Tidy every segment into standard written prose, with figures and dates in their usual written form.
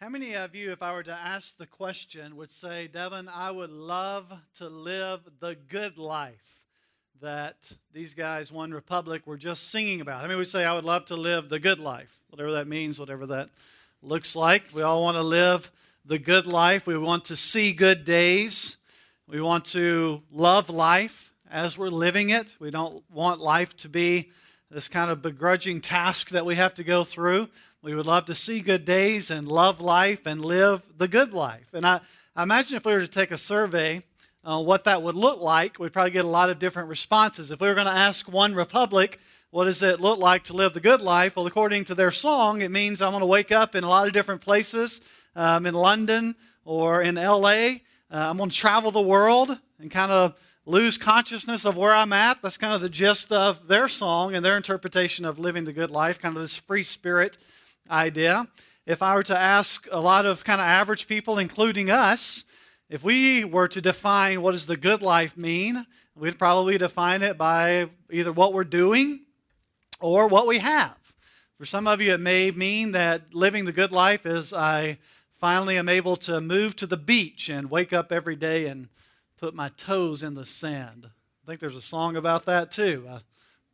How many of you, if I were to ask the question, would say, Devin, I would love to live the good life that these guys, One Republic, were just singing about? How many would say, I would love to live the good life? Whatever that means, whatever that looks like. We all want to live the good life. We want to see good days. We want to love life as we're living it. We don't want life to be this kind of begrudging task that we have to go through. We would love to see good days and love life and live the good life. And I imagine if we were to take a survey on what that would look like, we'd probably get a lot of different responses. If we were going to ask One Republic, what does it look like to live the good life? Well, according to their song, it means I'm going to wake up in a lot of different places, in London or in L.A. I'm going to travel the world and kind of lose consciousness of where I'm at. That's kind of the gist of their song and their interpretation of living the good life, kind of this free spirit idea. If I were to ask a lot of kind of average people, including us, if we were to define what does the good life mean, we'd probably define it by either what we're doing or what we have. For some of you, it may mean that living the good life is I finally am able to move to the beach and wake up every day and put my toes in the sand. I think there's a song about that too,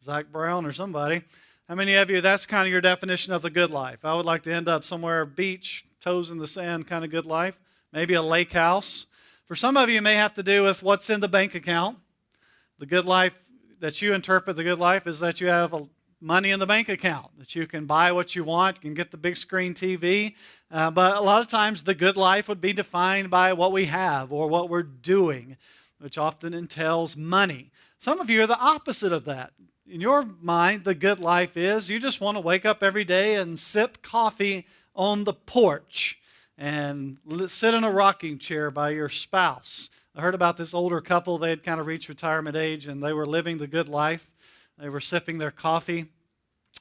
Zach Brown or somebody. How many of you, that's kind of your definition of the good life? I would like to end up somewhere, beach, toes in the sand, kind of good life. Maybe a lake house. For some of you, it may have to do with what's in the bank account. The good life that you interpret the good life is that you have money in the bank account, that you can buy what you want, you can get the big screen TV. But a lot of times the good life would be defined by what we have or what we're doing, which often entails money. Some of you are the opposite of that. In your mind, the good life is you just want to wake up every day and sip coffee on the porch and sit in a rocking chair by your spouse. I heard about this older couple. They had kind of reached retirement age, and they were living the good life. They were sipping their coffee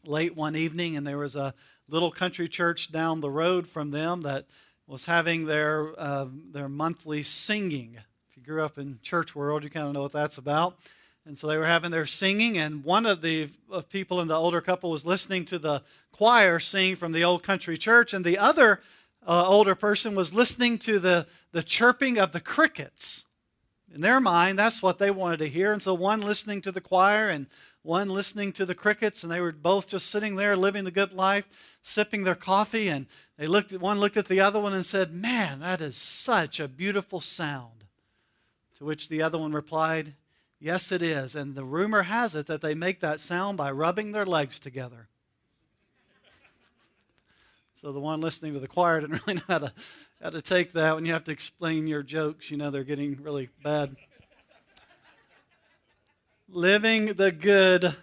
late one evening, and there was a little country church down the road from them that was having their monthly singing. If you grew up in church world, you kind of know what that's about. And so they were having their singing, and one of the people in the older couple was listening to the choir sing from the old country church, and the other older person was listening to the chirping of the crickets. In their mind, that's what they wanted to hear. And so one listening to the choir and one listening to the crickets, and they were both just sitting there living the good life, sipping their coffee, and one looked at the other one and said, "Man, that is such a beautiful sound." To which the other one replied, "Yes, it is. And the rumor has it that they make that sound by rubbing their legs together." So the one listening to the choir didn't really know how to take that. When you have to explain your jokes, you know they're getting really bad. Living the good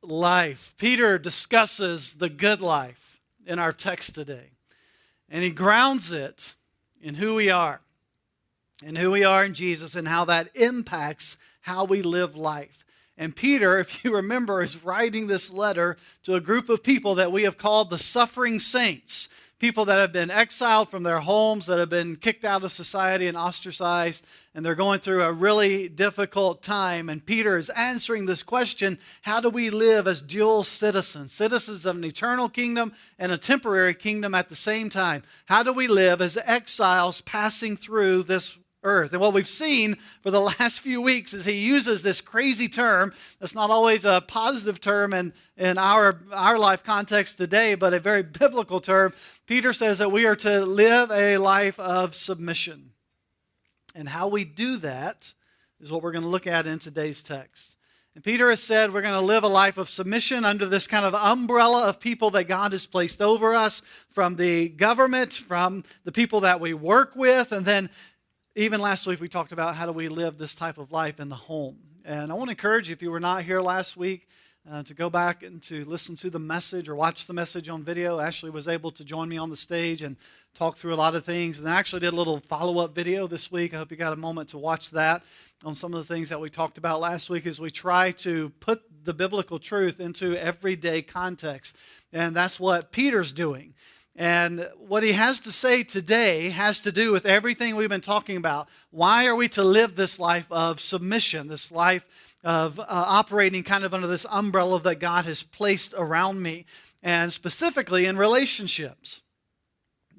life. Peter discusses the good life in our text today. And he grounds it in who we are. And who we are in Jesus and how that impacts how we live life. And Peter, if you remember, is writing this letter to a group of people that we have called the suffering saints. People that have been exiled from their homes, that have been kicked out of society and ostracized, and they're going through a really difficult time. And Peter is answering this question, how do we live as dual citizens? Citizens of an eternal kingdom and a temporary kingdom at the same time. How do we live as exiles passing through this earth? And what we've seen for the last few weeks is he uses this crazy term that's not always a positive term in our life context today, but a very biblical term. Peter says that we are to live a life of submission. And how we do that is what we're going to look at in today's text. And Peter has said we're going to live a life of submission under this kind of umbrella of people that God has placed over us, from the government, from the people that we work with, and then even last week, we talked about how do we live this type of life in the home. And I want to encourage you, if you were not here last week, to go back and to listen to the message or watch the message on video. Ashley was able to join me on the stage and talk through a lot of things. And I actually did a little follow-up video this week. I hope you got a moment to watch that on some of the things that we talked about last week as we try to put the biblical truth into everyday context. And that's what Peter's doing. And what he has to say today has to do with everything we've been talking about. Why are we to live this life of submission, this life of operating kind of under this umbrella that God has placed around me, and specifically in relationships?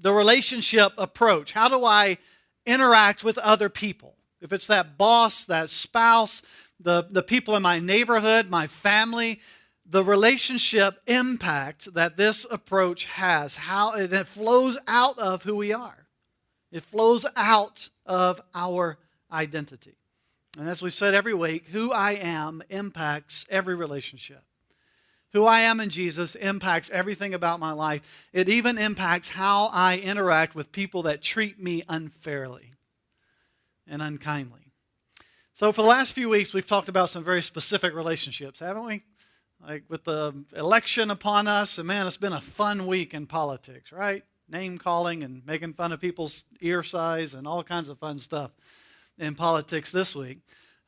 the relationship approach. How do I interact with other people? If it's that boss, that spouse, the people in my neighborhood, my family, the relationship impact that this approach has, how it flows out of who we are. It flows out of our identity. And as we said every week, who I am impacts every relationship. Who I am in Jesus impacts everything about my life. It even impacts how I interact with people that treat me unfairly and unkindly. So for the last few weeks, we've talked about some very specific relationships, haven't we? Like with the election upon us, and man, it's been a fun week in politics, right? Name calling and making fun of people's ear size and all kinds of fun stuff in politics this week.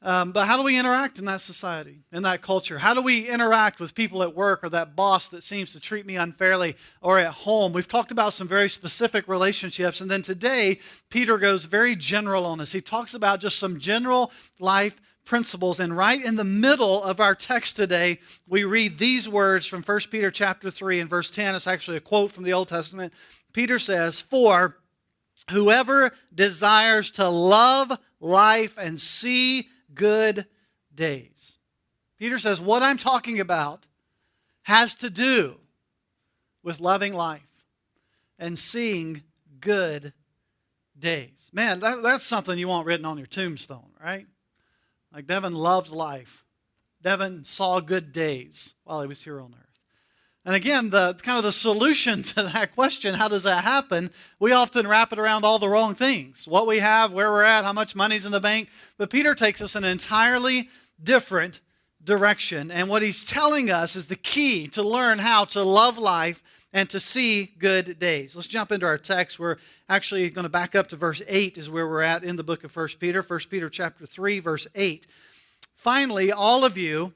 But how do we interact in that society, in that culture? How do we interact with people at work or that boss that seems to treat me unfairly, or at home? We've talked about some very specific relationships. And then today, Peter goes very general on this. He talks about just some general life principles. And right in the middle of our text today, we read these words from 1 Peter chapter 3 and verse 10. It's actually a quote from the Old Testament. Peter says, "For whoever desires to love life and see good days." Peter says, what I'm talking about has to do with loving life and seeing good days. Man, that's something you want written on your tombstone, right? Like Devin loved life. Devin saw good days while he was here on earth. And again, the solution to that question, how does that happen? We often wrap it around all the wrong things. What we have, where we're at, how much money's in the bank. But Peter takes us in an entirely different direction. And what he's telling us is the key to learn how to love life and to see good days. Let's jump into our text. We're actually going to back up to verse 8 is where we're at in the book of 1 Peter. 1 Peter chapter 3, verse 8. "Finally, all of you,"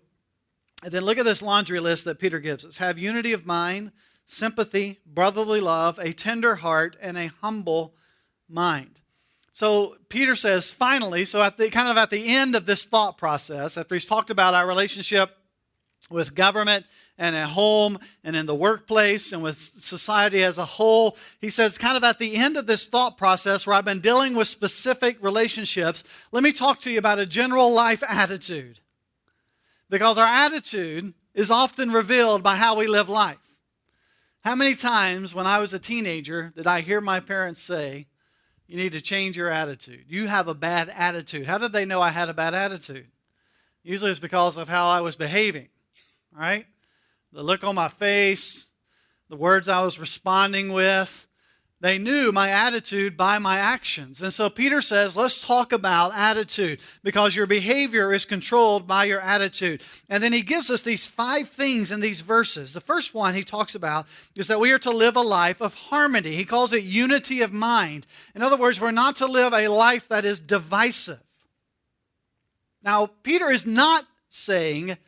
and then look at this laundry list that Peter gives us. "Have unity of mind, sympathy, brotherly love, a tender heart, and a humble mind." So Peter says, finally, so at the end of this thought process, after he's talked about our relationship with government and at home and in the workplace and with society as a whole, he says kind of at the end of this thought process where I've been dealing with specific relationships, let me talk to you about a general life attitude. Because our attitude is often revealed by how we live life. How many times when I was a teenager did I hear my parents say, "You need to change your attitude. You have a bad attitude." How did they know I had a bad attitude? Usually it's because of how I was behaving, right? The look on my face, the words I was responding with. They knew my attitude by my actions. And so Peter says, let's talk about attitude because your behavior is controlled by your attitude. And then he gives us these 5 things in these verses. The first one he talks about is that we are to live a life of harmony. He calls it unity of mind. In other words, we're not to live a life that is divisive. Now, Peter is not saying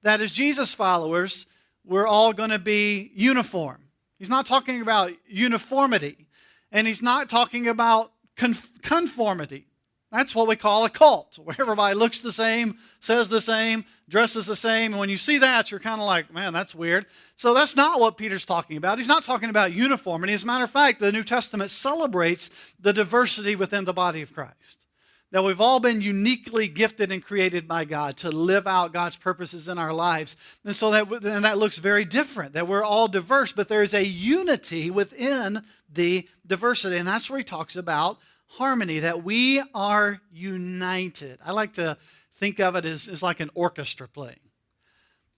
that as Jesus followers, we're all going to be uniform. He's not talking about uniformity, and he's not talking about conformity. That's what we call a cult, where everybody looks the same, says the same, dresses the same, and when you see that, you're kind of like, man, that's weird. So that's not what Peter's talking about. He's not talking about uniformity. As a matter of fact, the New Testament celebrates the diversity within the body of Christ. That we've all been uniquely gifted and created by God to live out God's purposes in our lives. And so that looks very different, that we're all diverse, but there's a unity within the diversity. And that's where he talks about harmony, that we are united. I like to think of it as like an orchestra playing.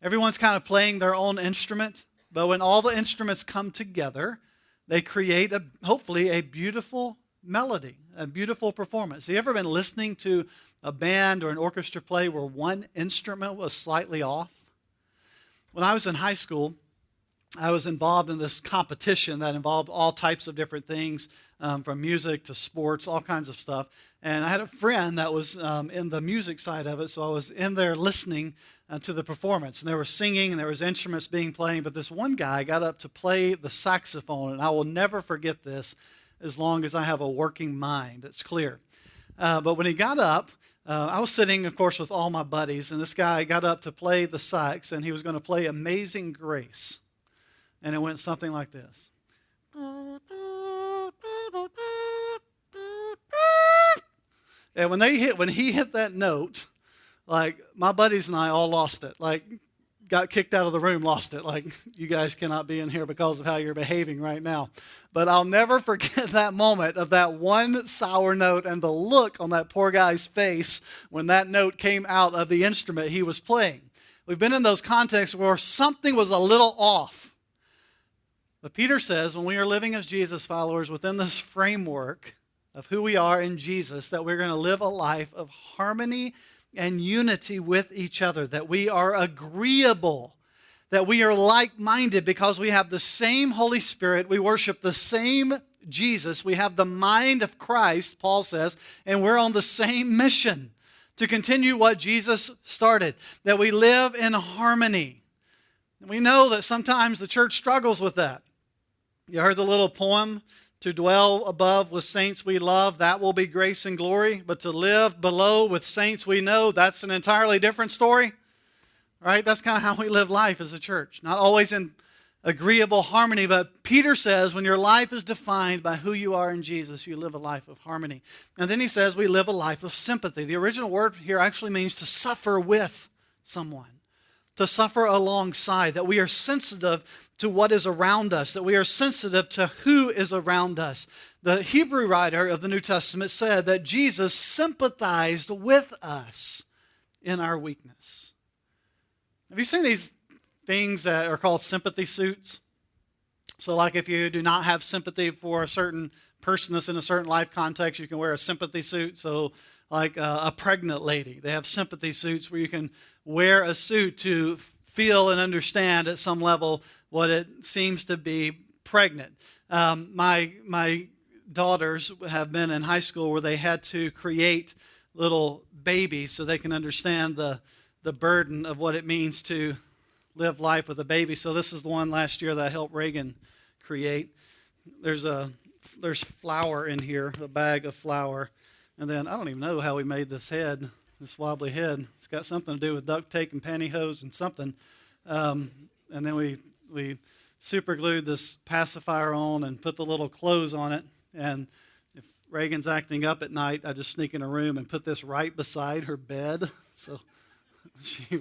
Everyone's kind of playing their own instrument, but when all the instruments come together, they create, hopefully, a beautiful melody, a beautiful performance. Have you ever been listening to a band or an orchestra play where one instrument was slightly off? When I was in high school, I was involved in this competition that involved all types of different things, from music to sports, all kinds of stuff. And I had a friend that was in the music side of it, so I was in there listening to the performance. And they were singing, and there was instruments being played, but this one guy got up to play the saxophone, and I will never forget this as long as I have a working mind. It's clear. But when he got up, I was sitting, of course, with all my buddies, and this guy got up to play the sax, and he was going to play Amazing Grace. And it went something like this. And when he hit that note, like my buddies and I all lost it. Like got kicked out of the room, lost it. Like you guys cannot be in here because of how you're behaving right now. But I'll never forget that moment of that one sour note and the look on that poor guy's face when that note came out of the instrument he was playing. We've been in those contexts where something was a little off. But Peter says when we are living as Jesus followers within this framework of who we are in Jesus, that we're going to live a life of harmony and unity with each other, that we are agreeable, that we are like-minded because we have the same Holy Spirit, we worship the same Jesus, we have the mind of Christ, Paul says, and we're on the same mission to continue what Jesus started, that we live in harmony. We know that sometimes the church struggles with that. You heard the little poem, to dwell above with saints we love, that will be grace and glory. But to live below with saints we know, that's an entirely different story. Right? That's kind of how we live life as a church. Not always in agreeable harmony, but Peter says when your life is defined by who you are in Jesus, you live a life of harmony. And then he says we live a life of sympathy. The original word here actually means to suffer with someone, to suffer alongside, that we are sensitive to what is around us, that we are sensitive to who is around us. The Hebrew writer of the New Testament said that Jesus sympathized with us in our weakness. Have you seen these things that are called sympathy suits? So like if you do not have sympathy for a certain person that's in a certain life context, you can wear a sympathy suit. So like a pregnant lady, they have sympathy suits where you can wear a suit to feel and understand at some level what it seems to be pregnant. My daughters have been in high school where they had to create little babies so they can understand the burden of what it means to live life with a baby. So this is the one last year that I helped Reagan create. There's flour in here, a bag of flour. And then I don't even know how we made this head, this wobbly head. It's got something to do with duct tape and pantyhose and something. And then we super glued this pacifier on and put the little clothes on it. And if Reagan's acting up at night, I just sneak in a room and put this right beside her bed. So she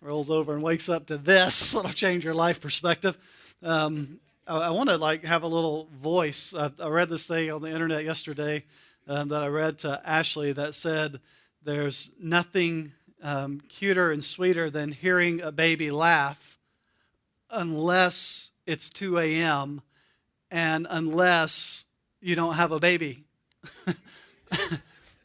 rolls over and wakes up to this. It'll change her life perspective. I want to have a little voice. I read this thing on the internet yesterday that I read to Ashley that said there's nothing cuter and sweeter than hearing a baby laugh unless it's 2 a.m. and unless you don't have a baby.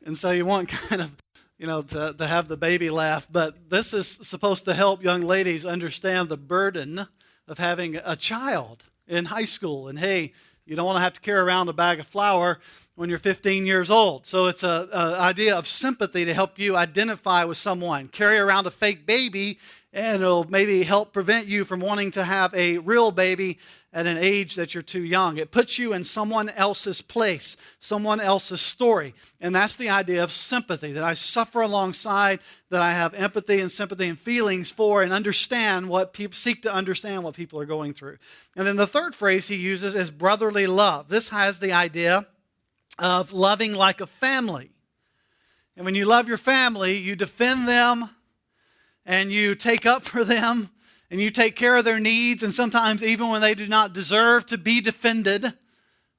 And so you want kind of, to have the baby laugh. But this is supposed to help young ladies understand the burden of having a child in high school. And hey, you don't want to have to carry around a bag of flour when you're 15 years old. So it's an idea of sympathy to help you identify with someone. Carry around a fake baby, and it'll maybe help prevent you from wanting to have a real baby at an age that you're too young. It puts you in someone else's place, someone else's story. And that's the idea of sympathy, that I suffer alongside, that I have empathy and sympathy and feelings for and understand what people seek to understand what people are going through. And then the third phrase he uses is brotherly love. This has the idea of loving like a family. And when you love your family, you defend them and you take up for them and you take care of their needs, and sometimes even when they do not deserve to be defended,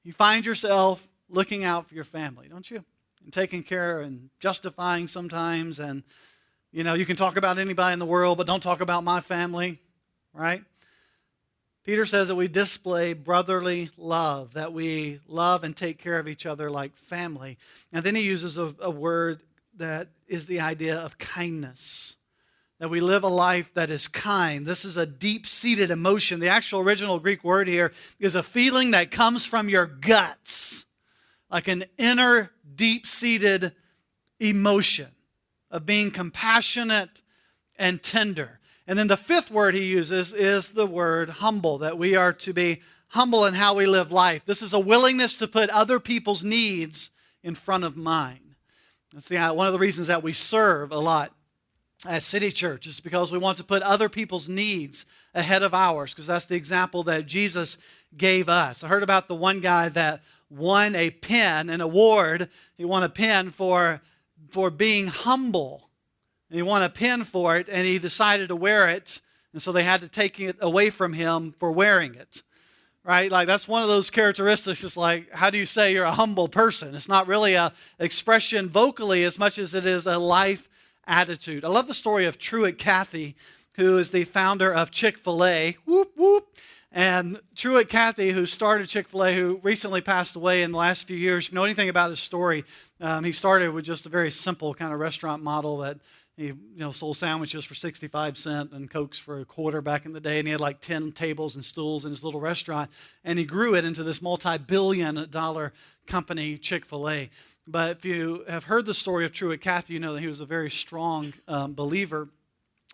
you find yourself looking out for your family, don't you? And taking care and justifying sometimes. And, you can talk about anybody in the world, but don't talk about my family, right? Peter says that we display brotherly love, that we love and take care of each other like family. And then he uses a word that is the idea of kindness, that we live a life that is kind. This is a deep-seated emotion. The actual original Greek word here is a feeling that comes from your guts, like an inner, deep-seated emotion of being compassionate and tender. And then the fifth word he uses is the word humble, that we are to be humble in how we live life. This is a willingness to put other people's needs in front of mine. That's one of the reasons that we serve a lot at City Church, is because we want to put other people's needs ahead of ours, because that's the example that Jesus gave us. I heard about the one guy that won a pen, an award. He won a pen for being humble. And he won a pen for it, and he decided to wear it. And so they had to take it away from him for wearing it. Right? Like that's one of those characteristics. It's like, how do you say you're a humble person? It's not really an expression vocally as much as it is a life attitude. I love the story of Truett Cathy, who is the founder of Chick-fil-A. Whoop, whoop. And Truett Cathy, who started Chick-fil-A, who recently passed away in the last few years. If you know anything about his story, he started with just a very simple kind of restaurant model that he sold sandwiches for 65 cents and Cokes for a quarter back in the day. And he had like 10 tables and stools in his little restaurant. And he grew it into this multi-billion-dollar company, Chick-fil-A. But if you have heard the story of Truett Cathy, you know that he was a very strong believer,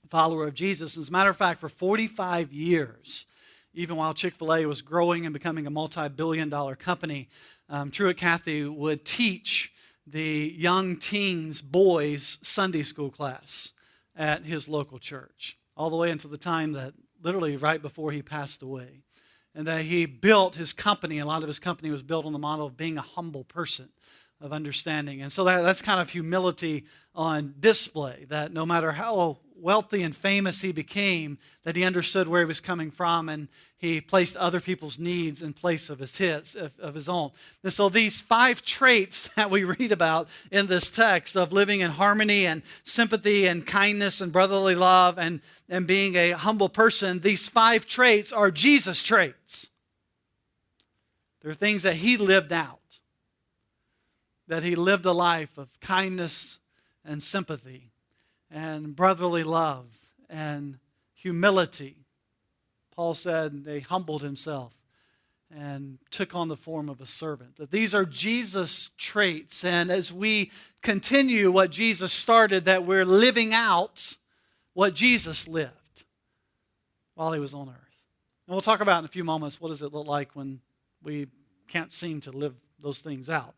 follower of Jesus. As a matter of fact, for 45 years, even while Chick-fil-A was growing and becoming a multi-billion-dollar company, Truett Cathy would teach the young teens, boys, Sunday school class at his local church, all the way until the time that literally right before he passed away. And that he built his company, a lot of his company was built on the model of being a humble person, of understanding. And so that's kind of humility on display, that no matter how wealthy and famous he became, that he understood where he was coming from, and he placed other people's needs in place of his own. And so these 5 traits that we read about in this text of living in harmony and sympathy and kindness and brotherly love and being a humble person, these 5 traits are Jesus traits. They're things that he lived out, that he lived a life of kindness and sympathy and brotherly love and humility. Paul said they humbled himself and took on the form of a servant. That these are Jesus traits, and as we continue what Jesus started, that we're living out what Jesus lived while he was on earth. And we'll talk about in a few moments, what does it look like when we can't seem to live those things out.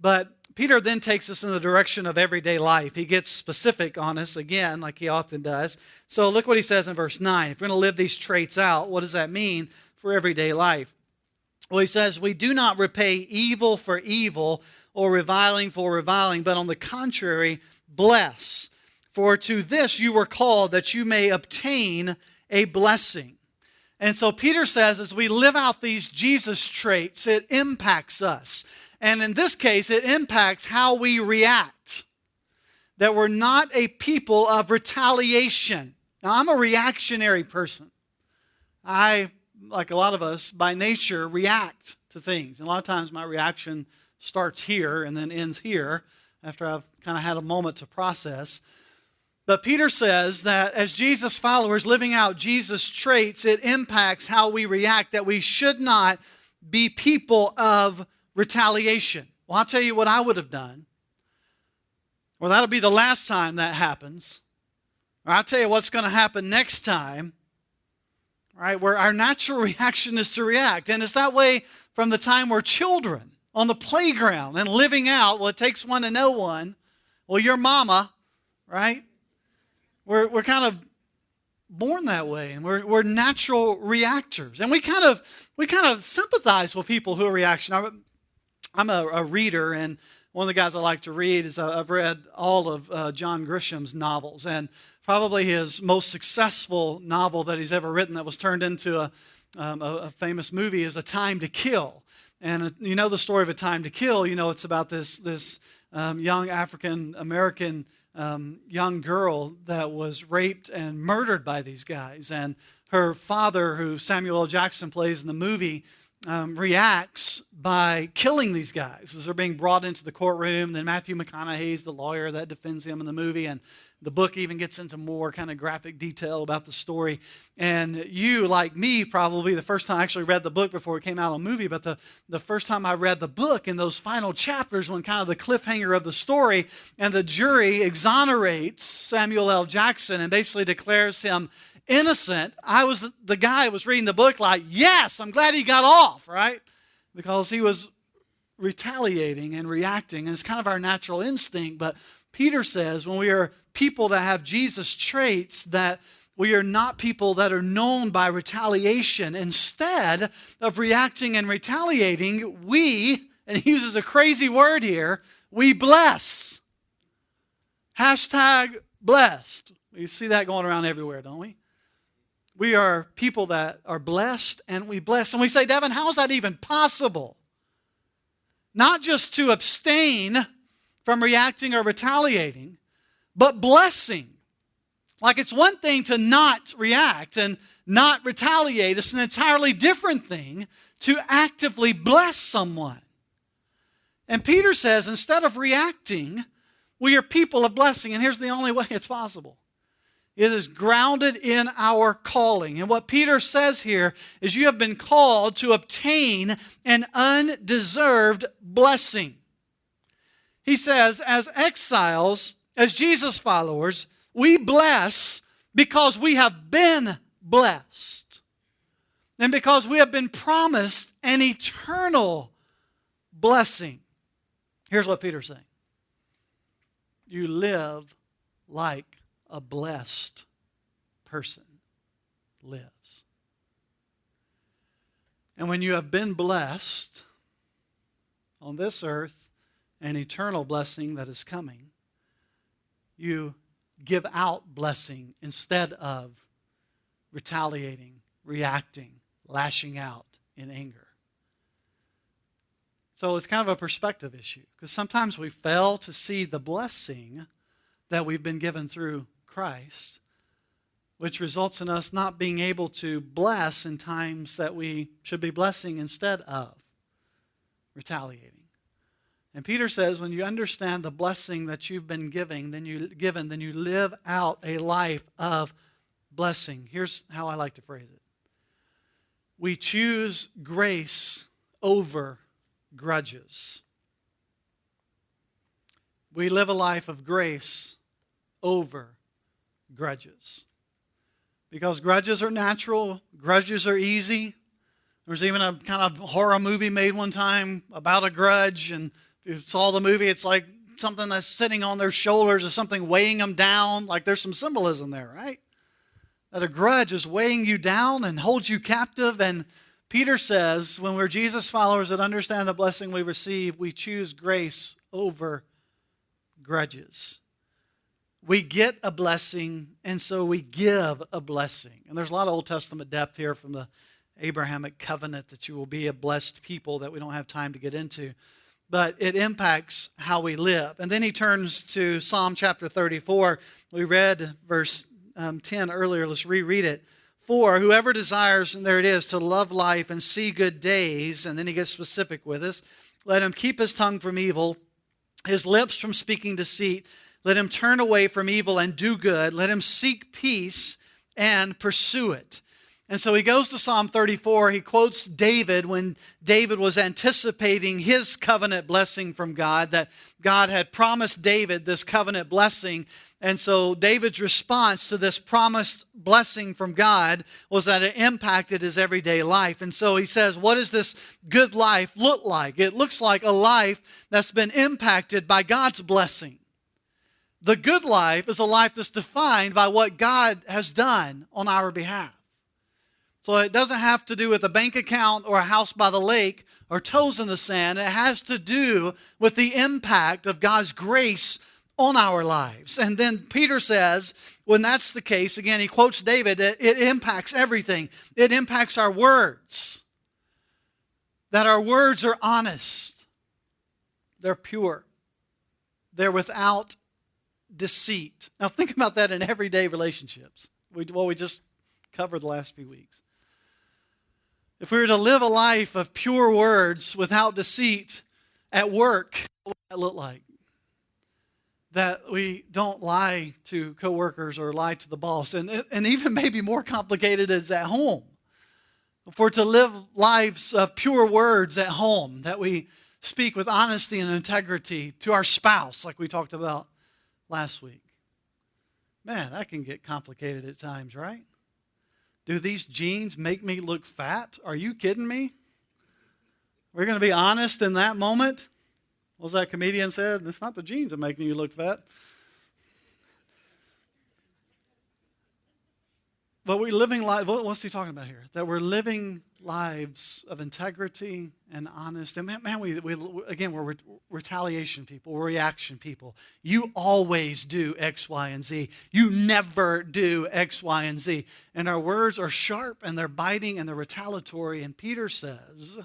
But Peter then takes us in the direction of everyday life. He gets specific on us again, like he often does. So look what he says in verse 9. If we're going to live these traits out, what does that mean for everyday life? Well, he says, we do not repay evil for evil or reviling for reviling, but on the contrary, bless. For to this you were called, that you may obtain a blessing. And so Peter says, as we live out these Jesus traits, it impacts us. And in this case, it impacts how we react. That we're not a people of retaliation. Now, I'm a reactionary person. I, like a lot of us, by nature, react to things. And a lot of times my reaction starts here and then ends here after I've kind of had a moment to process. But Peter says that as Jesus followers living out Jesus traits, it impacts how we react, that we should not be people of retaliation. Well, I'll tell you what I would have done. Or that'll be the last time that happens. Or I'll tell you what's going to happen next time. Right? Where our natural reaction is to react. And it's that way from the time we're children on the playground and living out, well, it takes one to know one. Well, your mama, right? We're kind of born that way, and we're natural reactors. And we kind of sympathize with people who are reactionary. I'm a reader, and one of the guys I like to read is I've read all of John Grisham's novels, and probably his most successful novel that he's ever written that was turned into a famous movie is A Time to Kill. And you know the story of A Time to Kill. You know it's about this young African-American young girl that was raped and murdered by these guys. And her father, who Samuel L. Jackson plays in the movie, reacts by killing these guys as they're being brought into the courtroom. And then Matthew McConaughey's the lawyer that defends him in the movie, and the book even gets into more kind of graphic detail about the story. And you, like me, probably the first time I actually read the book before it came out on movie, but the first time I read the book, in those final chapters when kind of the cliffhanger of the story, and the jury exonerates Samuel L. Jackson and basically declares him innocent, I was the guy who was reading the book like, yes, I'm glad he got off, right? Because he was retaliating and reacting, and it's kind of our natural instinct. But Peter says when we are people that have Jesus traits, that we are not people that are known by retaliation. Instead of reacting and retaliating, we and he uses a crazy word here, we bless. Hashtag blessed. We see that going around everywhere, don't we? We are people that are blessed, and we bless. And we say, Devin, how is that even possible? Not just to abstain from reacting or retaliating, but blessing. Like, it's one thing to not react and not retaliate. It's an entirely different thing to actively bless someone. And Peter says, instead of reacting, we are people of blessing. And here's the only way it's possible. It is grounded in our calling. And what Peter says here is you have been called to obtain an undeserved blessing. He says, as exiles, as Jesus followers, we bless because we have been blessed. And because we have been promised an eternal blessing. Here's what Peter's saying. You live like a blessed person lives. And when you have been blessed on this earth, an eternal blessing that is coming, you give out blessing instead of retaliating, reacting, lashing out in anger. So it's kind of a perspective issue, because sometimes we fail to see the blessing that we've been given through Christ, which results in us not being able to bless in times that we should be blessing instead of retaliating. And Peter says, when you understand the blessing that you've been given, then you live out a life of blessing. Here's how I like to phrase it. We choose grace over grudges. We live a life of grace over grudges. Because grudges are natural, grudges are easy. There's even a kind of horror movie made one time about a grudge, and if you saw the movie, it's like something that's sitting on their shoulders or something weighing them down. Like there's some symbolism there, right? That a grudge is weighing you down and holds you captive. And Peter says, when we're Jesus followers that understand the blessing we receive, we choose grace over grudges. We get a blessing, and so we give a blessing. And there's a lot of Old Testament depth here from the Abrahamic covenant that you will be a blessed people that we don't have time to get into. But it impacts how we live. And then he turns to Psalm chapter 34. We read verse 10 earlier. Let's reread it. For whoever desires, and there it is, to love life and see good days, and then he gets specific with us, let him keep his tongue from evil, his lips from speaking deceit. Let him turn away from evil and do good. Let him seek peace and pursue it. And so he goes to Psalm 34. He quotes David when David was anticipating his covenant blessing from God, that God had promised David this covenant blessing. And so David's response to this promised blessing from God was that it impacted his everyday life. And so he says, what does this good life look like? It looks like a life that's been impacted by God's blessing. The good life is a life that's defined by what God has done on our behalf. So it doesn't have to do with a bank account or a house by the lake or toes in the sand. It has to do with the impact of God's grace on our lives. And then Peter says, when that's the case, again, he quotes David, it impacts everything. It impacts our words. That our words are honest. They're pure. They're without deceit. Now think about that in everyday relationships. We just covered the last few weeks. If we were to live a life of pure words without deceit at work, what would that look like? That we don't lie to coworkers or lie to the boss. And even maybe more complicated is at home. If we're to live lives of pure words at home, that we speak with honesty and integrity to our spouse, like we talked about last week. Man, that can get complicated at times, right? Do these jeans make me look fat? Are you kidding me? We're going to be honest in that moment. What was that comedian said? It's not the jeans that are making you look fat. But we're living life, what's he talking about here? That we're living lives of integrity and honest. And man, we're retaliation people, we're reaction people. You always do X, Y, and Z. You never do X, Y, and Z. And our words are sharp and they're biting and they're retaliatory. And Peter says,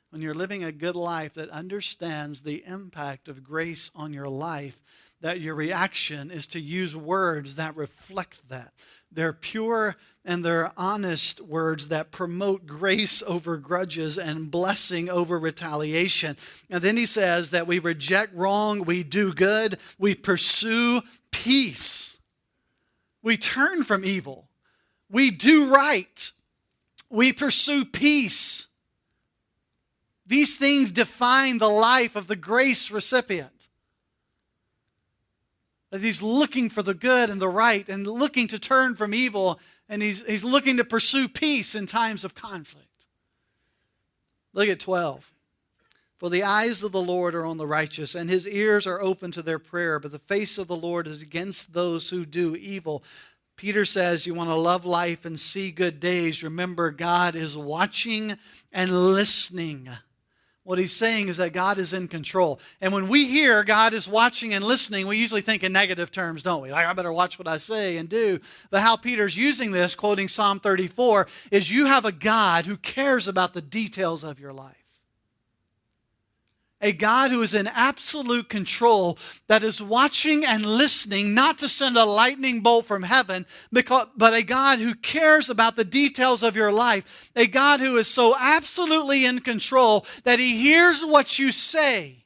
when you're living a good life that understands the impact of grace on your life, that your reaction is to use words that reflect that. They're pure and they're honest words that promote grace over grudges and blessing over retaliation. And then he says that we reject wrong, we do good, we pursue peace. We turn from evil. We do right. We pursue peace. These things define the life of the grace recipient. That he's looking for the good and the right and looking to turn from evil, and he's looking to pursue peace in times of conflict. Look at 12. For the eyes of the Lord are on the righteous, and his ears are open to their prayer, but the face of the Lord is against those who do evil. Peter says you want to love life and see good days. Remember, God is watching and listening. What he's saying is that God is in control. And when we hear God is watching and listening, we usually think in negative terms, don't we? Like, I better watch what I say and do. But how Peter's using this, quoting Psalm 34, is you have a God who cares about the details of your life. A God who is in absolute control, that is watching and listening, not to send a lightning bolt from heaven, but a God who cares about the details of your life. A God who is so absolutely in control that he hears what you say.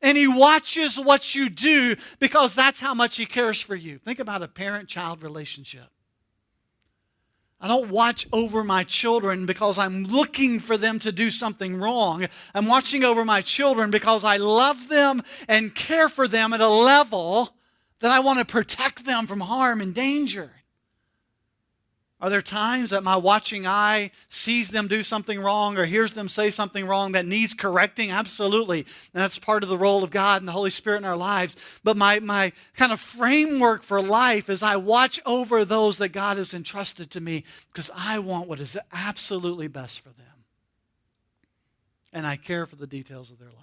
And he watches what you do because that's how much he cares for you. Think about a parent-child relationship. I don't watch over my children because I'm looking for them to do something wrong. I'm watching over my children because I love them and care for them at a level that I want to protect them from harm and danger. Are there times that my watching eye sees them do something wrong or hears them say something wrong that needs correcting? Absolutely. And that's part of the role of God and the Holy Spirit in our lives. But my kind of framework for life is I watch over those that God has entrusted to me because I want what is absolutely best for them. And I care for the details of their life.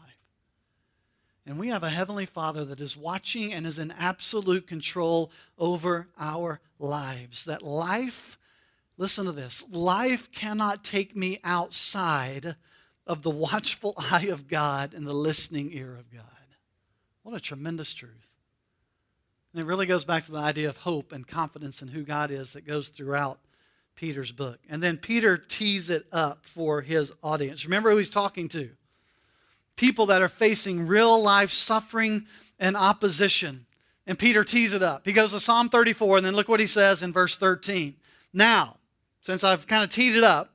And we have a Heavenly Father that is watching and is in absolute control over our lives. That life, listen to this, life cannot take me outside of the watchful eye of God and the listening ear of God. What a tremendous truth. And it really goes back to the idea of hope and confidence in who God is that goes throughout Peter's book. And then Peter tees it up for his audience. Remember who he's talking to. People that are facing real life suffering and opposition. And Peter tees it up. He goes to Psalm 34, and then look what he says in verse 13. Now, since I've kind of teed it up,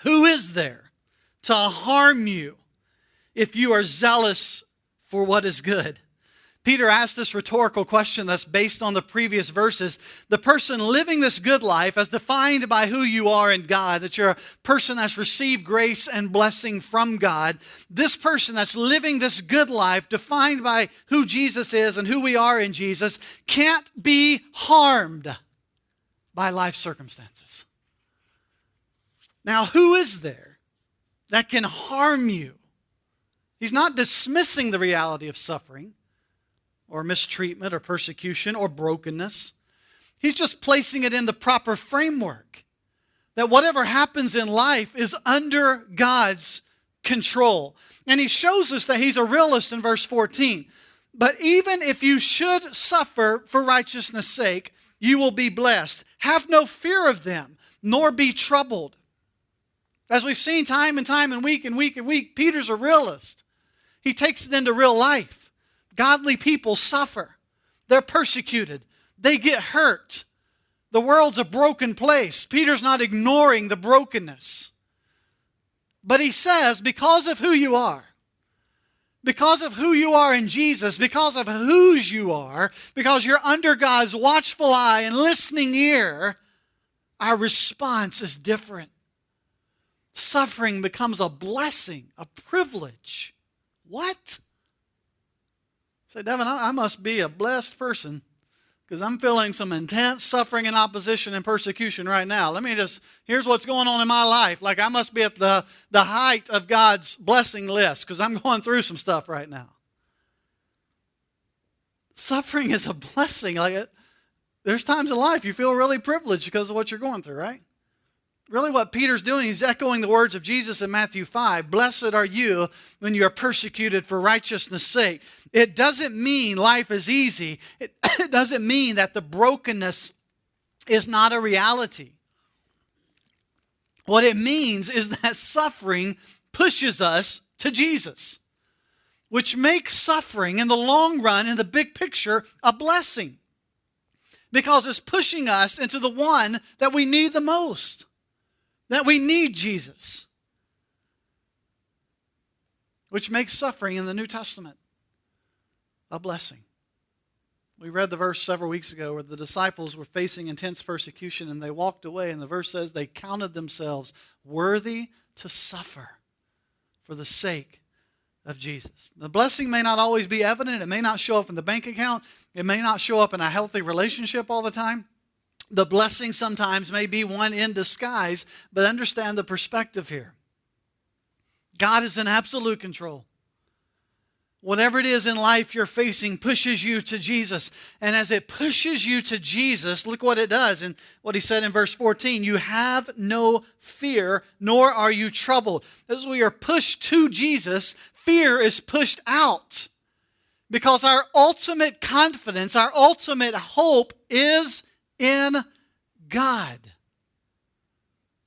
who is there to harm you if you are zealous for what is good? Peter asked this rhetorical question that's based on the previous verses. The person living this good life as defined by who you are in God, that you're a person that's received grace and blessing from God. This person that's living this good life defined by who Jesus is and who we are in Jesus can't be harmed by life circumstances. Now, who is there that can harm you? He's not dismissing the reality of suffering or mistreatment or persecution or brokenness. He's just placing it in the proper framework. That whatever happens in life is under God's control. And he shows us that he's a realist in verse 14. But even if you should suffer for righteousness' sake, you will be blessed. Have no fear of them, nor be troubled. As we've seen time and time and week and week and week, Peter's a realist. He takes it into real life. Godly people suffer. They're persecuted. They get hurt. The world's a broken place. Peter's not ignoring the brokenness. But he says, because of who you are in Jesus, because of whose you are, because you're under God's watchful eye and listening ear, our response is different. Suffering becomes a blessing, a privilege. What? Say, Devin, I must be a blessed person because I'm feeling some intense suffering and opposition and persecution right now. Here's what's going on in my life. Like I must be at the height of God's blessing list because I'm going through some stuff right now. Suffering is a blessing. There's times in life you feel really privileged because of what you're going through, right? Really what Peter's doing, he's echoing the words of Jesus in Matthew 5. Blessed are you when you are persecuted for righteousness' sake. It doesn't mean life is easy. It doesn't mean that the brokenness is not a reality. What it means is that suffering pushes us to Jesus, which makes suffering in the long run, in the big picture, a blessing. Because it's pushing us into the one that we need the most. That we need Jesus. Which makes suffering in the New Testament a blessing. We read the verse several weeks ago where the disciples were facing intense persecution and they walked away, and the verse says they counted themselves worthy to suffer for the sake of Jesus. The blessing may not always be evident. It may not show up in the bank account. It may not show up in a healthy relationship all the time. The blessing sometimes may be one in disguise, but understand the perspective here. God is in absolute control. Whatever it is in life you're facing pushes you to Jesus. And as it pushes you to Jesus, look what it does. And what he said in verse 14, you have no fear, nor are you troubled. As we are pushed to Jesus, fear is pushed out. Because our ultimate confidence, our ultimate hope is in God.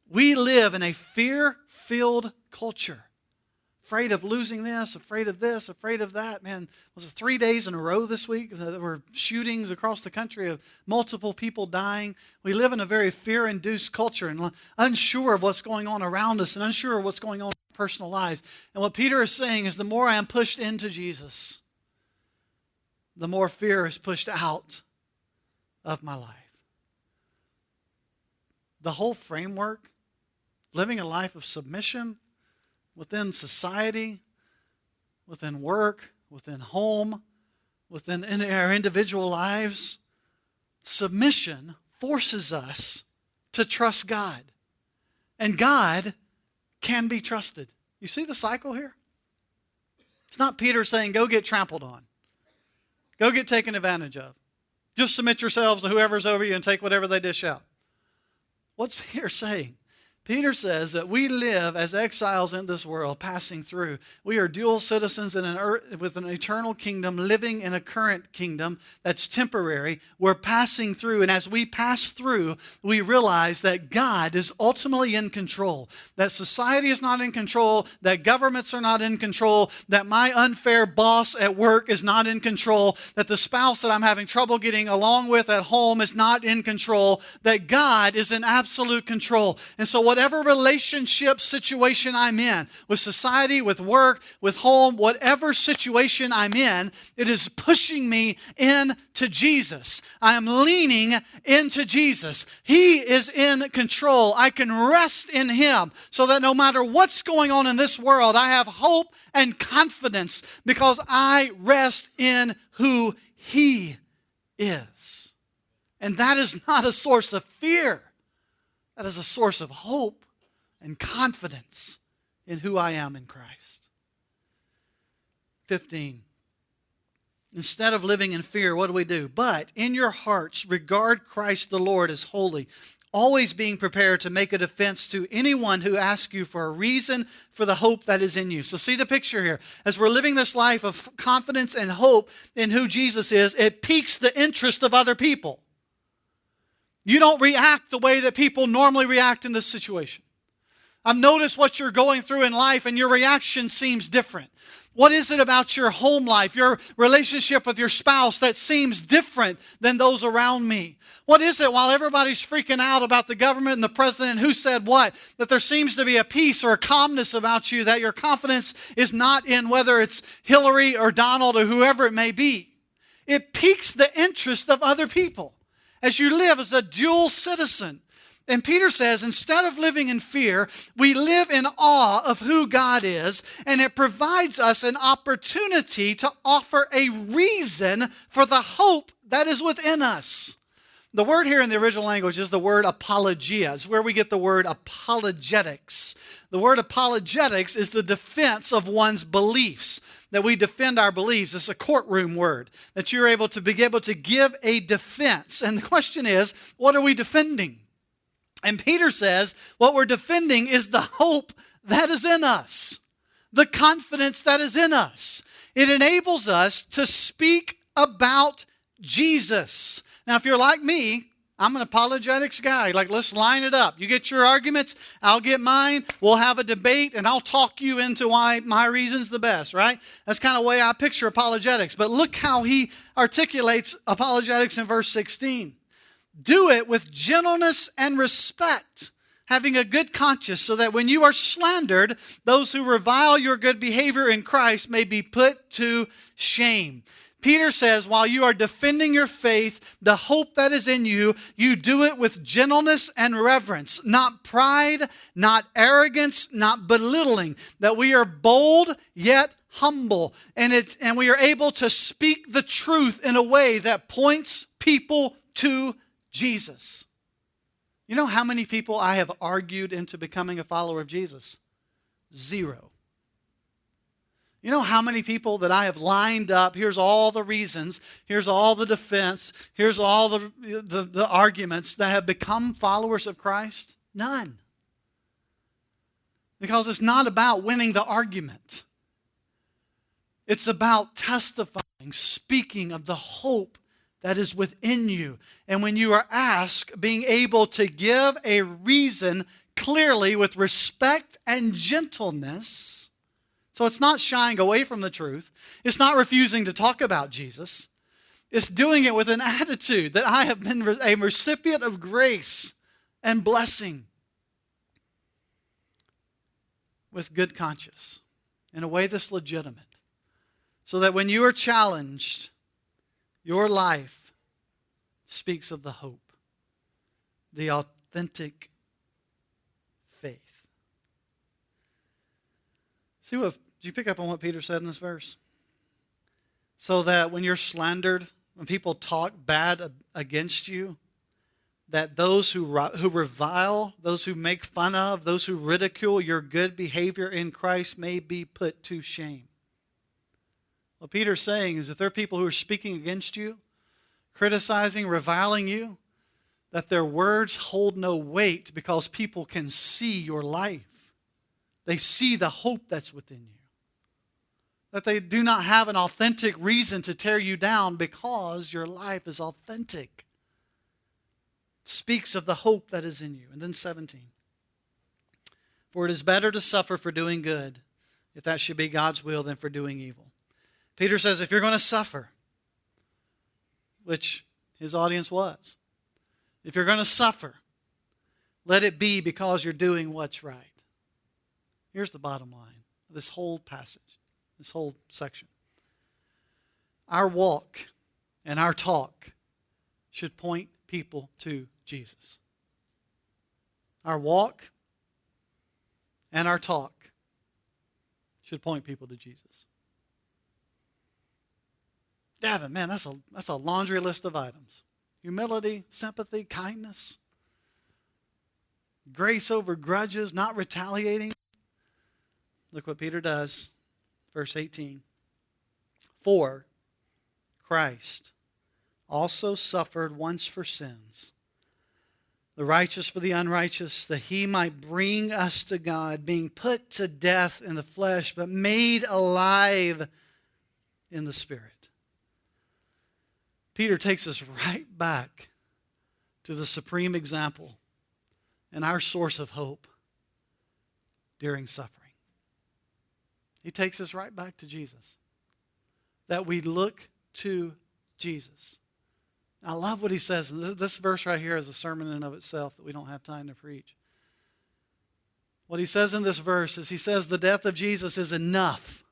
We live in a fear-filled culture. Afraid of losing this, afraid of that. Man, was it 3 days in a row this week? There were shootings across the country of multiple people dying. We live in a very fear-induced culture and unsure of what's going on around us and unsure of what's going on in our personal lives. And what Peter is saying is the more I am pushed into Jesus, the more fear is pushed out of my life. The whole framework, living a life of submission within society, within work, within home, within our individual lives, submission forces us to trust God. And God can be trusted. You see the cycle here? It's not Peter saying, go get trampled on. Go get taken advantage of. Just submit yourselves to whoever's over you and take whatever they dish out. What's Peter saying? Peter says that we live as exiles in this world, passing through. We are dual citizens with an eternal kingdom, living in a current kingdom that's temporary. We're passing through, and as we pass through, we realize that God is ultimately in control, that society is not in control, that governments are not in control, that my unfair boss at work is not in control, that the spouse that I'm having trouble getting along with at home is not in control, that God is in absolute control. And so whatever relationship situation I'm in, with society, with work, with home, whatever situation I'm in, it is pushing me into Jesus. I am leaning into Jesus. He is in control. I can rest in Him so that no matter what's going on in this world, I have hope and confidence because I rest in who He is. And that is not a source of fear. That is a source of hope and confidence in who I am in Christ. 15. Instead of living in fear, what do? But in your hearts, regard Christ the Lord as holy, always being prepared to make a defense to anyone who asks you for a reason for the hope that is in you. So see the picture here. As we're living this life of confidence and hope in who Jesus is, it piques the interest of other people. You don't react the way that people normally react in this situation. I've noticed what you're going through in life and your reaction seems different. What is it about your home life, your relationship with your spouse that seems different than those around me? What is it while everybody's freaking out about the government and the president and who said what, that there seems to be a peace or a calmness about you, that your confidence is not in whether it's Hillary or Donald or whoever it may be? It piques the interest of other people as you live as a dual citizen. And Peter says, instead of living in fear, we live in awe of who God is, and it provides us an opportunity to offer a reason for the hope that is within us. The word here in the original language is the word apologia. It's where we get the word apologetics. The word apologetics is the defense of one's beliefs, that we defend our beliefs. It's a courtroom word, that you're able to be able to give a defense. And the question is, what are we defending? And Peter says, what we're defending is the hope that is in us, the confidence that is in us. It enables us to speak about Jesus. Now, if you're like me, I'm an apologetics guy. Like, let's line it up. You get your arguments, I'll get mine. We'll have a debate, and I'll talk you into why my reason's the best, right? That's kind of the way I picture apologetics. But look how he articulates apologetics in verse 16. Do it with gentleness and respect, having a good conscience, so that when you are slandered, those who revile your good behavior in Christ may be put to shame. Peter says, while you are defending your faith, the hope that is in you, you do it with gentleness and reverence, not pride, not arrogance, not belittling, that we are bold yet humble, and we are able to speak the truth in a way that points people to Jesus. You know how many people I have argued into becoming a follower of Jesus? 0. You know how many people that I have lined up, here's all the reasons, here's all the defense, here's all the arguments that have become followers of Christ? None. Because it's not about winning the argument. It's about testifying, speaking of the hope that is within you. And when you are asked, being able to give a reason clearly with respect and gentleness. So it's not shying away from the truth. It's not refusing to talk about Jesus. It's doing it with an attitude that I have been a recipient of grace and blessing, with good conscience, in a way that's legitimate. So that when you are challenged, your life speaks of the hope, the authentic faith. Did you pick up on what Peter said in this verse? So that when you're slandered, when people talk bad against you, that those who revile, those who make fun of, those who ridicule your good behavior in Christ may be put to shame. What Peter's saying is, if there are people who are speaking against you, criticizing, reviling you, that their words hold no weight because people can see your life. They see the hope that's within you. That they do not have an authentic reason to tear you down because your life is authentic. It speaks of the hope that is in you. And then 17. For it is better to suffer for doing good, if that should be God's will, than for doing evil. Peter says, if you're going to suffer, which his audience was, if you're going to suffer, let it be because you're doing what's right. Here's the bottom line of this whole passage, this whole section. Our walk and our talk should point people to Jesus. Our walk and our talk should point people to Jesus. Davin, man, that's a laundry list of items. Humility, sympathy, kindness, grace over grudges, not retaliating. Look what Peter does. Verse 18. For Christ also suffered once for sins, the righteous for the unrighteous, that he might bring us to God, being put to death in the flesh, but made alive in the Spirit. Peter takes us right back to the supreme example and our source of hope during suffering. He takes us right back to Jesus. That we look to Jesus. I love what he says. This verse right here is a sermon in and of itself that we don't have time to preach. What he says in this verse is he says the death of Jesus is enough.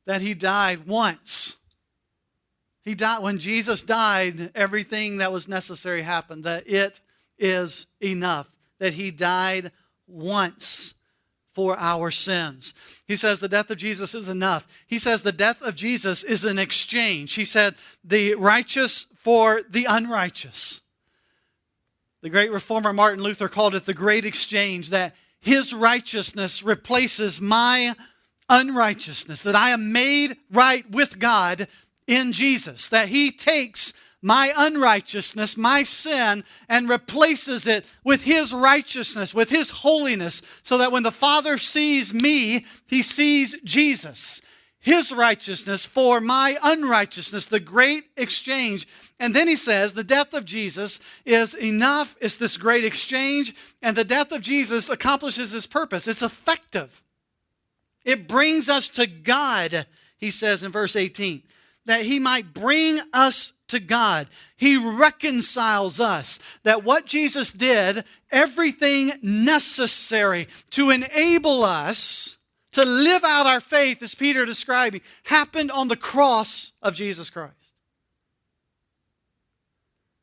That he died once. He died when Jesus died, everything that was necessary happened. That it is enough. That he died once for our sins. He says the death of Jesus is enough. He says the death of Jesus is an exchange. He said the righteous for the unrighteous. The great reformer Martin Luther called it the great exchange, that his righteousness replaces my unrighteousness, that I am made right with God in Jesus, that he takes my unrighteousness, my sin, and replaces it with his righteousness, with his holiness, so that when the Father sees me, he sees Jesus, his righteousness for my unrighteousness, the great exchange. And then he says the death of Jesus is enough. It's this great exchange, and the death of Jesus accomplishes his purpose. It's effective. It brings us to God, he says in verse 18, that he might bring us to God. He reconciles us. That what Jesus did, everything necessary to enable us to live out our faith, as Peter describing, happened on the cross of Jesus Christ.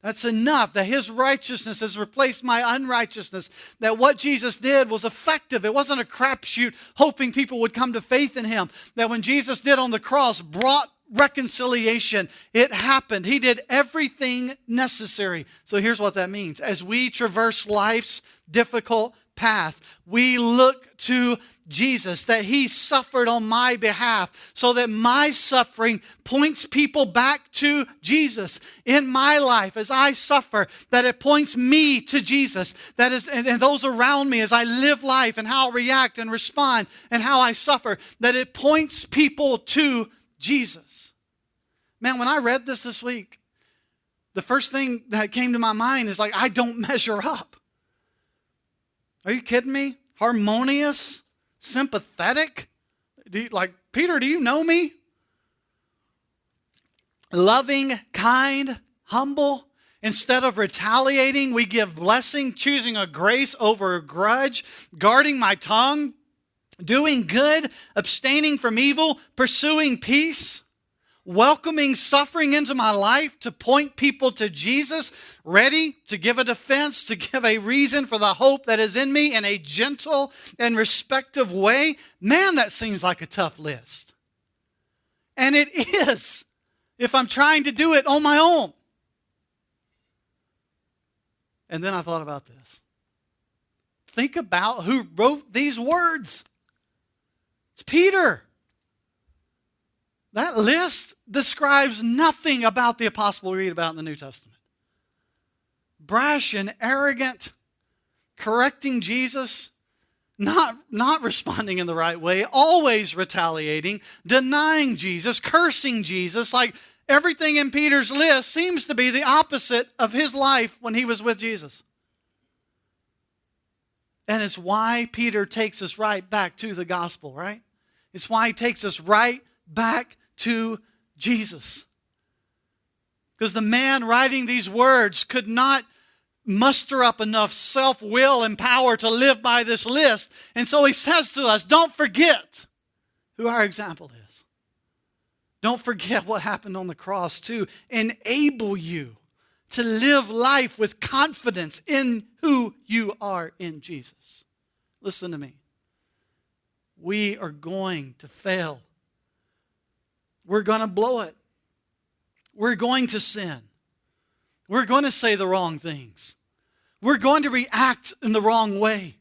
That's enough, that his righteousness has replaced my unrighteousness. That what Jesus did was effective. It wasn't a crapshoot hoping people would come to faith in him. That when Jesus did on the cross brought reconciliation. It happened. He did everything necessary. So here's what that means. As we traverse life's difficult path, we look to Jesus, that he suffered on my behalf, so that my suffering points people back to Jesus. In my life, as I suffer, that it points me to Jesus, that is, and those around me as I live life and how I react and respond and how I suffer, that it points people to Jesus. Man, when I read this week, the first thing that came to my mind is like, I don't measure up. Are you kidding me? Harmonious? Sympathetic? Peter, do you know me? Loving, kind, humble. Instead of retaliating, we give blessing, choosing a grace over a grudge, guarding my tongue, doing good, abstaining from evil, pursuing peace, welcoming suffering into my life to point people to Jesus, ready to give a defense, to give a reason for the hope that is in me in a gentle and respectful way. Man, that seems like a tough list. And it is, if I'm trying to do it on my own. And then I thought about this. Think about who wrote these words. It's Peter. That list describes nothing about the apostle we read about in the New Testament. Brash and arrogant, correcting Jesus, not responding in the right way, always retaliating, denying Jesus, cursing Jesus. Like everything in Peter's list seems to be the opposite of his life when he was with Jesus. And it's why Peter takes us right back to the gospel, right? It's why he takes us right back to Jesus. Because the man writing these words could not muster up enough self-will and power to live by this list. And so he says to us, don't forget who our example is. Don't forget what happened on the cross to enable you to live life with confidence in who you are in Jesus. Listen to me. We are going to fail. We're going to blow it. We're going to sin. We're going to say the wrong things. We're going to react in the wrong way.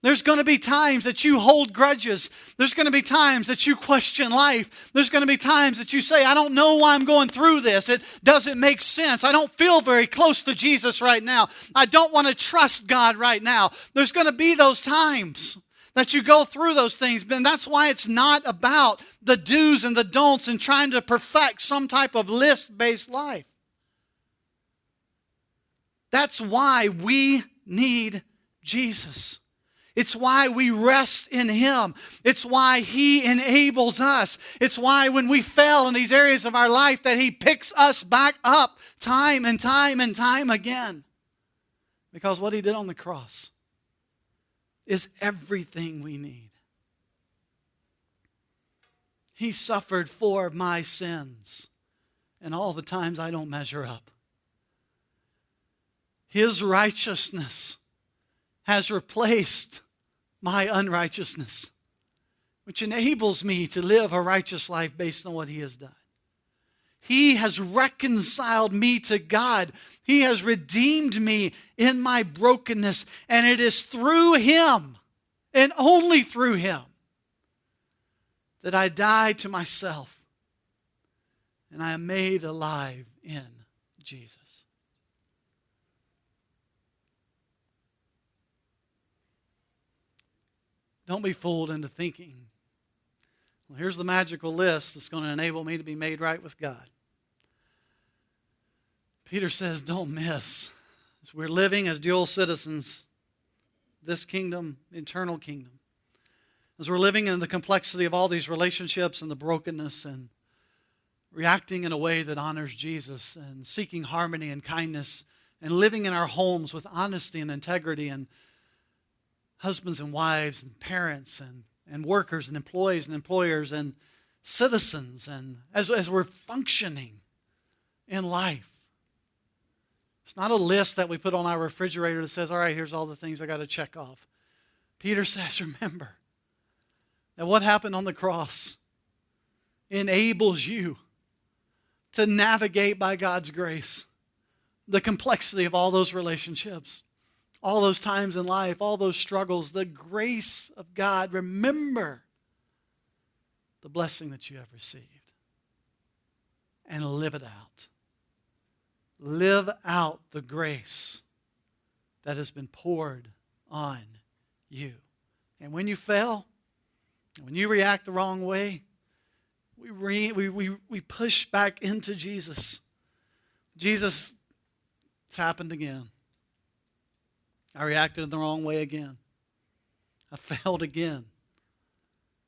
There's going to be times that you hold grudges. There's going to be times that you question life. There's going to be times that you say, I don't know why I'm going through this. It doesn't make sense. I don't feel very close to Jesus right now. I don't want to trust God right now. There's going to be those times that you go through those things. And that's why it's not about the do's and the don'ts and trying to perfect some type of list-based life. That's why we need Jesus. It's why we rest in Him. It's why He enables us. It's why when we fail in these areas of our life that He picks us back up time and time and time again. Because what He did on the cross is everything we need. He suffered for my sins and all the times I don't measure up. His righteousness has replaced my unrighteousness, which enables me to live a righteous life based on what He has done. He has reconciled me to God. He has redeemed me in my brokenness. And it is through Him, and only through Him, that I die to myself and I am made alive in Jesus. Don't be fooled into thinking, well, here's the magical list that's going to enable me to be made right with God. Peter says, don't miss. As we're living as dual citizens, this kingdom, the eternal kingdom. As we're living in the complexity of all these relationships and the brokenness and reacting in a way that honors Jesus and seeking harmony and kindness and living in our homes with honesty and integrity and husbands and wives and parents and workers and employees and employers and citizens, and as we're functioning in life. It's not a list that we put on our refrigerator that says, all right, here's all the things I got to check off. Peter says, remember that what happened on the cross enables you to navigate by God's grace the complexity of all those relationships, all those times in life, all those struggles, the grace of God. Remember the blessing that you have received and live it out. Live out the grace that has been poured on you. And when you fail, when you react the wrong way, we push back into Jesus. Jesus, it's happened again. I reacted in the wrong way again. I failed again.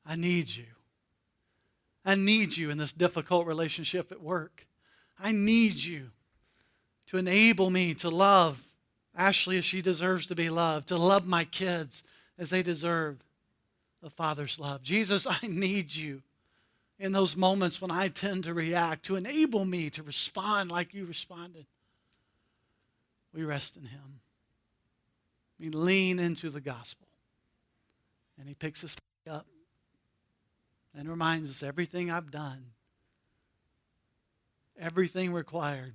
I need you. I need you in this difficult relationship at work. I need you to enable me to love Ashley as she deserves to be loved, to love my kids as they deserve a father's love. Jesus, I need you in those moments when I tend to react, to enable me to respond like you responded. We rest in Him. We lean into the gospel. And He picks us up and reminds us everything I've done, everything required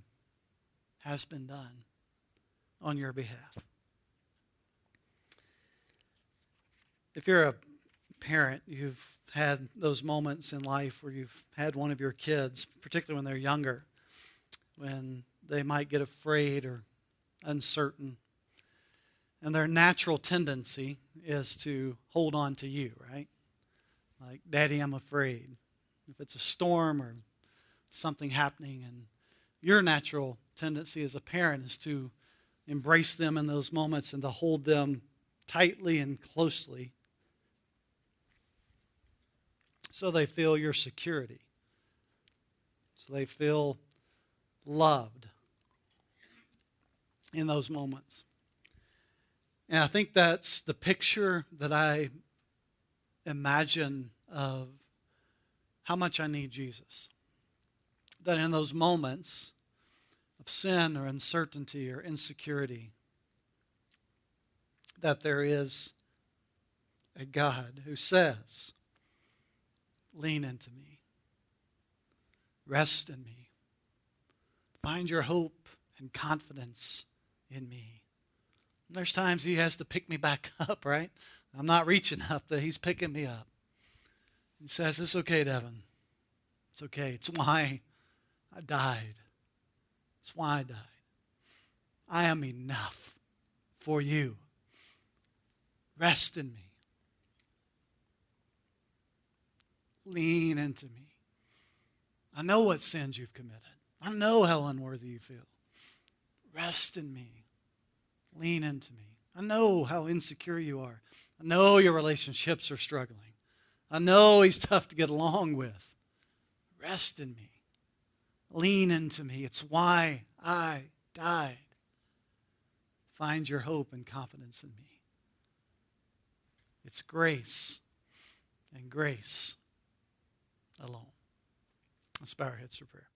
has been done on your behalf. If you're a parent, you've had those moments in life where you've had one of your kids, particularly when they're younger, when they might get afraid or uncertain. And their natural tendency is to hold on to you, right? Like, Daddy, I'm afraid. If it's a storm or something happening, and your natural tendency as a parent is to embrace them in those moments and to hold them tightly and closely so they feel your security, so they feel loved in those moments. And I think that's the picture that I imagine of how much I need Jesus. That in those moments of sin or uncertainty or insecurity, that there is a God who says, lean into me, rest in me, find your hope and confidence in me. And there's times He has to pick me back up, right? I'm not reaching up, that He's picking me up. He says, it's okay, Devin. It's okay. It's why I died. It's why I died. I am enough for you. Rest in me. Lean into me. I know what sins you've committed. I know how unworthy you feel. Rest in me. Lean into me. I know how insecure you are. I know your relationships are struggling. I know He's tough to get along with. Rest in me. Lean into me. It's why I died. Find your hope and confidence in me. It's grace and grace alone. Let's bow our heads for prayer.